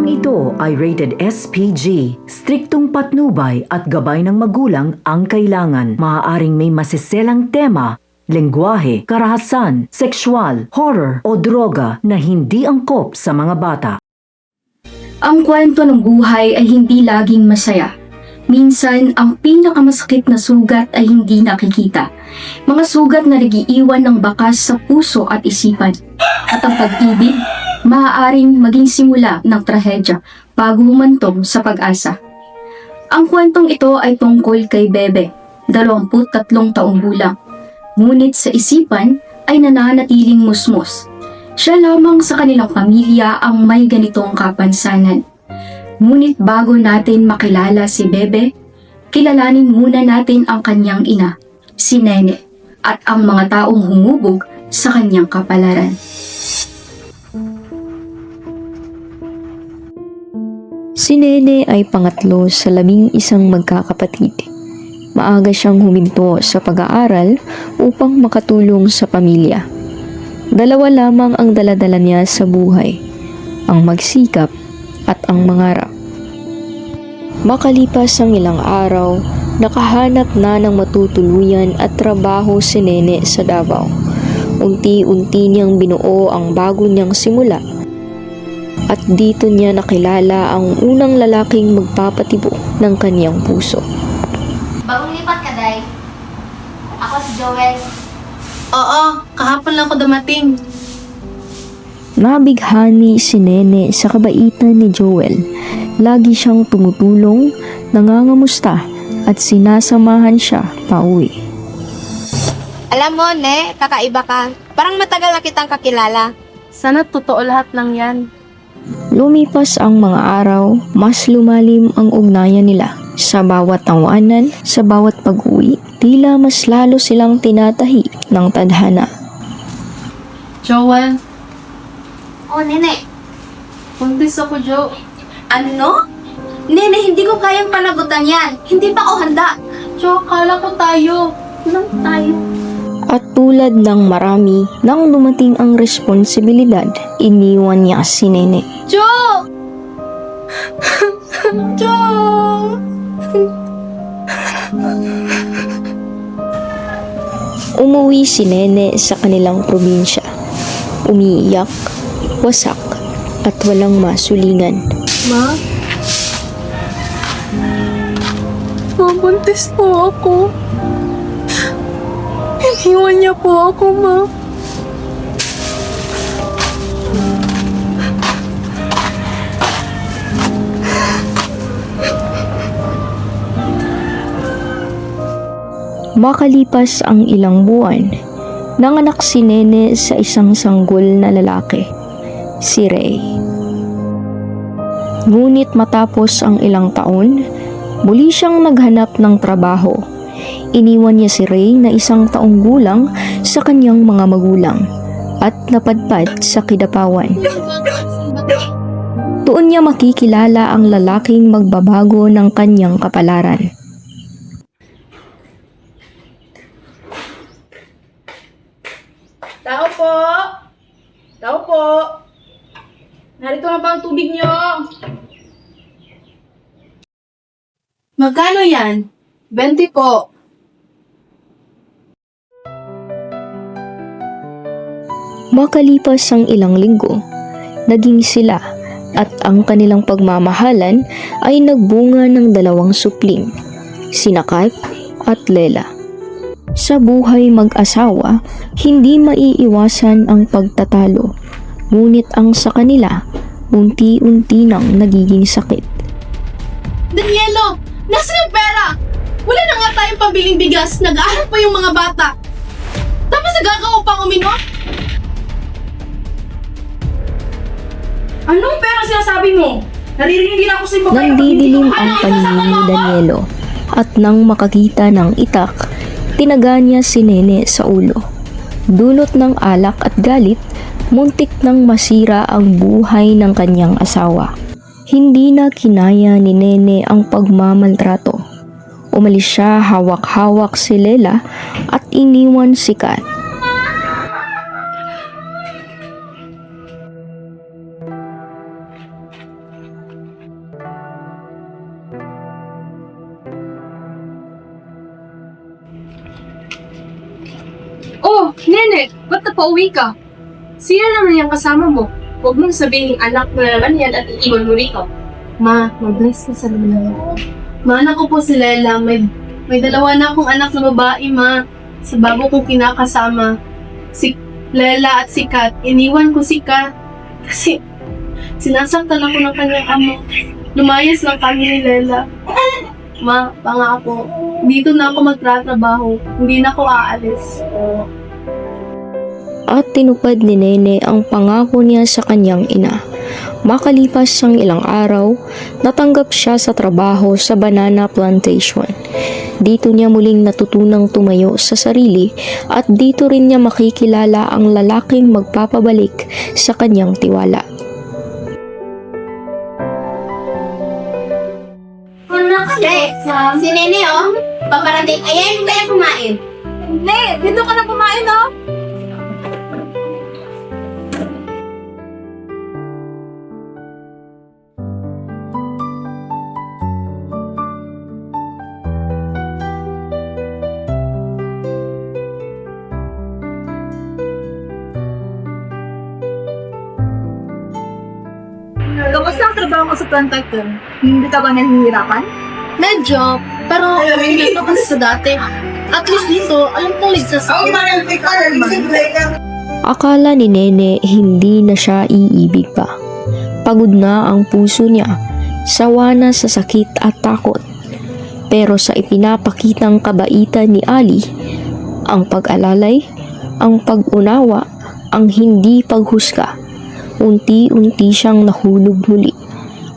Programang ito ay rated SPG. Striktong patnubay at gabay ng magulang ang kailangan. Maaaring may masiselang tema, lengguwahe, karahasan, sexual, horror o droga na hindi angkop sa mga bata. Ang kwento ng buhay ay hindi laging masaya. Minsan, ang pinakamasakit na sugat ay hindi nakikita. Mga sugat na nagiiwan ng bakas sa puso at isipan. At ang pag-ibig, maaaring maging simula ng trahedya bago humantong sa pag-asa. Ang kwentong ito ay tungkol kay Bebe, 23 taong gulang. Ngunit sa isipan ay nananatiling musmos. Siya lamang sa kanilang pamilya ang may ganitong kapansanan. Ngunit bago natin makilala si Bebe, kilalanin muna natin ang kanyang ina, si Nene, at ang mga taong humubog sa kanyang kapalaran. Si Nene ay pangatlo sa 11 magkakapatid. Maaga siyang huminto sa pag-aaral upang makatulong sa pamilya. 2 lamang ang daladala niya sa buhay, ang magsikap at ang mangarap. Makalipas ang ilang araw, nakahanap na ng matutuluyan at trabaho si Nene sa Davao. Unti-unti niyang binuo ang bago niyang simula. At dito niya nakilala ang unang lalaking magpapatibok ng kanyang puso. Bagong lipat ka, Day. Ako si Joel. Oo, kahapon lang ako dumating. Nabighani si Nene sa kabaitan ni Joel. Lagi siyang tumutulong, nangangamusta at sinasamahan siya pauwi. Alam mo, Ne, kakaiba ka. Parang matagal na kitang kakilala. Sana totoo lahat ng yan. Lumipas ang mga araw, mas lumalim ang ugnayan nila. Sa bawat tawanan, sa bawat pag-uwi, tila mas lalo silang tinatahi ng tadhana. Joel, Oh, Nene. buntis ako, Jo. Ano? Nene, hindi ko kayang panagutan yan. Hindi pa ako handa. Jo, kala ko tayo. Nang tayo. At tulad ng marami, nang dumating ang responsibilidad, iniwan niya si Nene. Jo! Jo! Umuwi si Nene sa kanilang probinsya. Umiiyak, wasak, at walang masulingan. Ma? Buntis po ako. Iniwan niya po ako, Ma. Makalipas ang ilang buwan, nanganak si Nene sa isang sanggol na lalaki, si Ray. Ngunit matapos ang ilang taon, muli siyang naghanap ng trabaho. Iniwan niya si Ray na 1 taong gulang sa kanyang mga magulang at napadpad sa Kidapawan. Doon niya makikilala ang lalaking magbabago ng kanyang kapalaran. Tao po! Tao po! Narito na ba ang tubig niyo? Magkano yan? 20 po. Makalipas ang ilang linggo, naging sila at ang kanilang pagmamahalan ay nagbunga ng 2 supling, sina Kat at Lela. Sa buhay mag-asawa, hindi maiiwasan ang pagtatalo, ngunit ang sa kanila, unti-unti nang nagiging sakit. Danielo! Nasaan ang pera? Wala na nga tayong pambiling bigas. Nag-aaral pa yung mga bata. Tapos nagagawa pang uminom? Anong pera sinasabi mo? Naririnig din ako sa iba. Nandidilim ang paningin ni Danielo at nang makakita ng itak, tinaga niya si Nene sa ulo. Dulot ng alak at galit, muntik nang masira ang buhay ng kanyang asawa. Hindi na kinaya ni Nene ang pagmamaltrato. Umalis siya hawak-hawak si Lela at iniwan si Kat. ba't napauwi ka? Sino naman yung kasama mo? Huwag mong sabihin anak mo na naman yan at iiwan mo rito. Ma, mag-bless ka sa Lela. Ma, anak ko po si Lela. May dalawa na akong anak na babae, ma. Sa bago kong kinakasama. Si Lela at si Kat. Iniwan ko si Kat. Kasi sinasaktan ako ng kanyang amo. Lumayas lang kami ni Lela. Ma, pangako. Dito na ako magtratrabaho. Hindi na ako aalis. At tinupad ni Nene ang pangako niya sa kanyang ina. Makalipas ang ilang araw, natanggap siya sa trabaho sa banana plantation. Dito niya muling natutunang tumayo sa sarili at dito rin niya makikilala ang lalaking magpapabalik sa kanyang tiwala. Si Nene, oh. Paparating. Ayan, kaya kumain. Ne, dito ka na kumain, oh. Kamusta ang trabaho mo sa plantation? Hindi ka ba nahihirapan? Medyo, pero hindi ko kasi sa dati. At least dito, alam kong ligtas ako. Akala ni Nene hindi na siya iibig pa. Pagod na ang puso niya, sawa na sa sakit at takot. Pero sa ipinapakitang kabaitan ni Ali, ang pag-alalay, ang pag-unawa, ang hindi paghusga, unti-unti siyang nahulog muli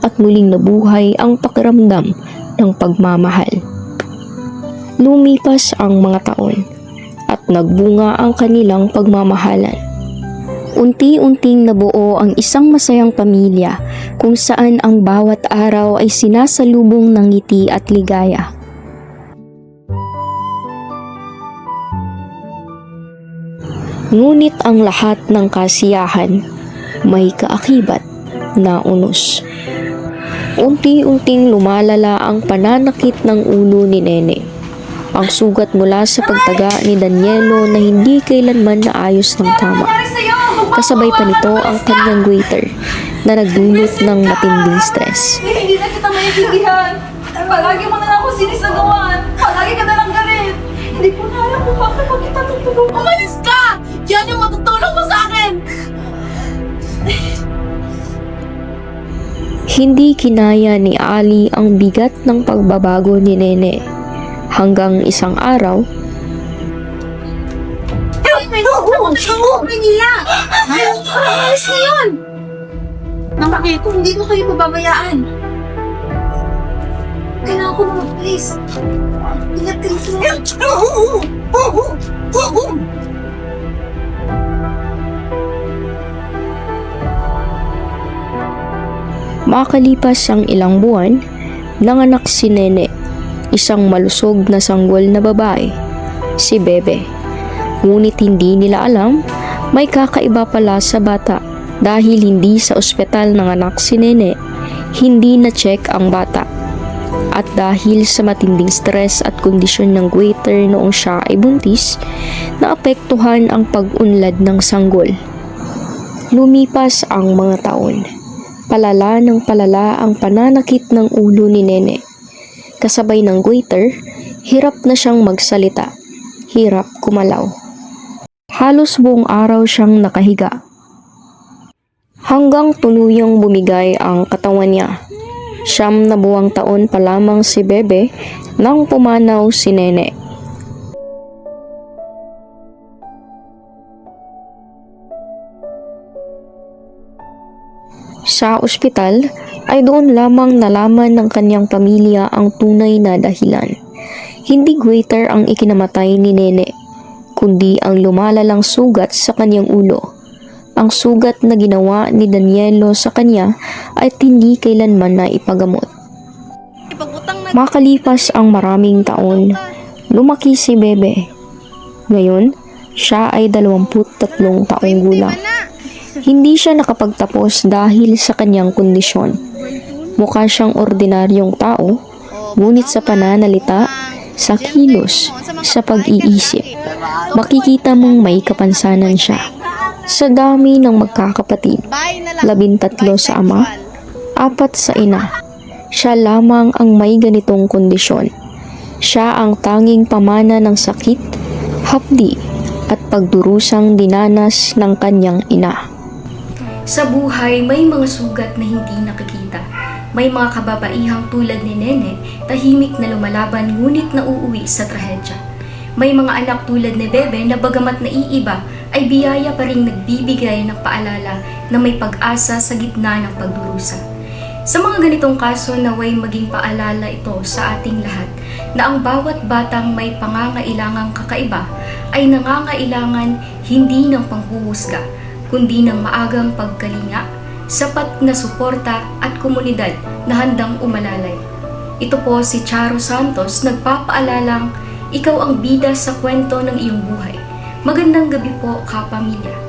at muling nabuhay ang pakiramdam ng pagmamahal. Lumipas ang mga taon at nagbunga ang kanilang pagmamahalan. Unti-unting nabuo ang isang masayang pamilya kung saan ang bawat araw ay sinasalubong ng ngiti at ligaya. Ngunit ang lahat ng kasiyahan may kaakibat na unos. Unti-unting lumalala ang pananakit ng ulo ni Nene. Ang sugat mula sa pagtaga ni Danielo na hindi kailanman naayos ng tama. Kasabay pa nito ang kanyang waiter na nagdulot ng matinding stress. Hindi na kita maintindihan. Palagi mo na lang ako sinisagawan. Palagi ka na lang galit. Hindi ko na alam kung bakit ko kita tutulungan. Umalis ka! Yan yung matutulong mo sa akin! Hindi kinaya ni Ali ang bigat ng pagbabago ni Nene. Hanggang isang araw, Umalis na yun! Nakakita ko, hindi ko kayo mababayaan. Kailangan ko naman, please. Ingat kayo sa makalipas ang ilang buwan, nanganak si Nene, isang malusog na sanggol na babae, si Bebe. Ngunit hindi nila alam, may kakaiba pala sa bata dahil hindi sa ospital nanganak si Nene, hindi na-check ang bata. At dahil sa matinding stress at kondisyon ng waiter noong siya ay buntis, naapektuhan ang pag-unlad ng sanggol. Lumipas ang mga taon. Palala ng palala ang pananakit ng ulo ni Nene. Kasabay ng waiter, hirap na siyang magsalita. Hirap kumalaw. Halos buong araw siyang nakahiga. Hanggang tuluyang bumigay ang katawan niya. 9 na buwang taon pa lamang si Bebe nang pumanaw si Nene. Sa ospital ay doon lamang nalaman ng kanyang pamilya ang tunay na dahilan. Hindi waiter ang ikinamatay ni Nene, kundi ang lumalalang sugat sa kanyang ulo. Ang sugat na ginawa ni Danielo sa kanya ay hindi kailanman na ipagamot. Makalipas ang maraming taon, lumaki si Bebe. Ngayon, siya ay 23 taong gulang. Hindi siya nakapagtapos dahil sa kanyang kondisyon. Mukha siyang ordinaryong tao, ngunit sa pananalita, sa kilos, sa pag-iisip, makikita mong may kapansanan siya. Sa dami ng magkakapatid, 13 sa ama, 4 sa ina, siya lamang ang may ganitong kondisyon. Siya ang tanging pamana ng sakit, hapdi at pagdurusang dinanas ng kanyang ina. Sa buhay, may mga sugat na hindi nakikita. May mga kababaihang tulad ni Nene, tahimik na lumalaban ngunit nauuwi sa trahedya. May mga anak tulad ni Bebe na bagamat naiiba, ay biyaya pa rin nagbibigay ng paalala na may pag-asa sa gitna ng pagdurusa. Sa mga ganitong kaso, naway maging paalala ito sa ating lahat na ang bawat batang may pangangailangang kakaiba ay nangangailangan hindi ng panghuhusga, kundi ng maagang pagkalinga, sapat na suporta at komunidad na handang umalalay. Ito po si Charo Santos, nagpapaalalang ikaw ang bida sa kwento ng iyong buhay. Magandang gabi po, kapamilya.